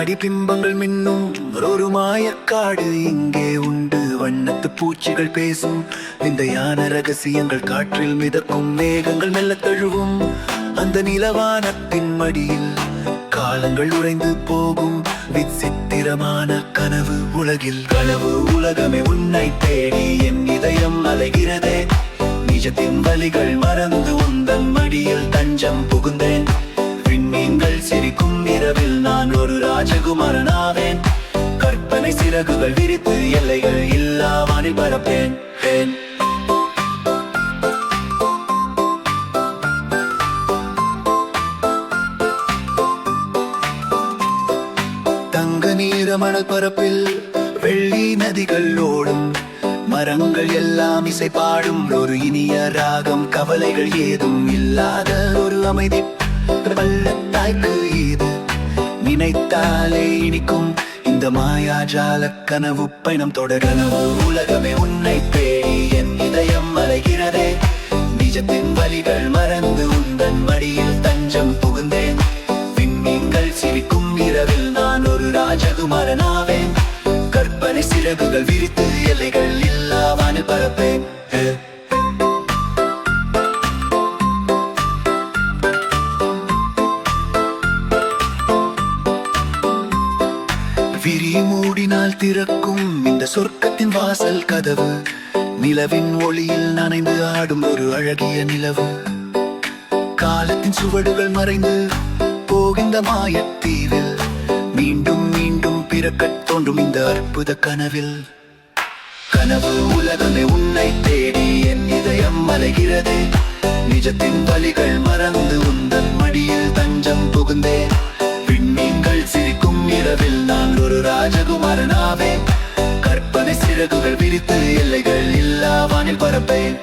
கண்ணாடி பிம்பங்கள் மின்னும் ஒரு மாயக்காடு இங்கே உண்டு. வண்ணத்து பூச்சிகள் பேசும் விந்தையான ரகசியங்கள், காற்றில் மிதக்கும் மேகங்கள் மெல்ல தழுவும் அந்த நிலவானத்தின் மடியில். காலங்கள் உறைந்து போகும் விசித்திரமான கனவு உலகில். கனவு உலகமே உன்னை தேடி என் இதயம் அலைகிறதே. நிஜத்தின் வலிகள் மறந்து உந்தன் மடியில் தஞ்சம் புகுந்தேன். விண்மீன்கள் சிரிக்கும் இரவில் நான் ஒரு ராஜகுமாரனாவேன். கற்பனை சிறகுகள் விரித்து எல்லைகள் இல்லா வானில் பரப்பேன். தங்க நீர மணல் பரப்பில் வெள்ளி நதிகள் ஓடும். மரங்கள் எல்லாம் இசை பாடும் ஒரு இனிய ராகம். கவலைகள் ஏதும் இல்லாத ஒரு அமைதி பள்ளத்தாய்க்கு இது. நினைத்தாலே இனிக்கும் இந்த மாயாஜால கனவு பயணம் தொடர். கனவு உலகமே உன்னை தேடி என் இதயம் அலைகிறதே. நிஜத்தின் வலிகள் மறந்து உந்தன் மடியில் தஞ்சம் புகுந்தேன். விண்மீன்கள் சிரிக்கும் இரவில் நான் ஒரு ராஜகுமாரனாவேன். கற்பனை சிறகுகள் விரித்து எல்லைகள் இல்லா வானில் பரப்பேன். விரி மூடினால் திறக்கும் இந்த சொர்க்கத்தின் வாசல் கதவு. நிலவின் ஒளியில் நனைந்து ஆடும் ஒரு அழகிய நிலவு. காலத்தின் சுவடுகள் மறைந்து போகின்ற மாயத்தீவில் மீண்டும் மீண்டும் பிறக்கத் தோன்றும் இந்த அற்புத கனவில். கனவு உலகமே உன்னை தேடி என் இதயம் அலைகிறதே. நிஜத்தின் வலிகள் மறந்து உந்தன் மடியில் தஞ்சம் புகுந்தேன். விண்மீன்கள் சிரிக்கும் இரவில் நான் ஒரு ராஜகுமாரனாவேன். கற்பனை சிறகுகள் விரித்து எல்லைகள் இல்லா வானில் பரப்பேன்.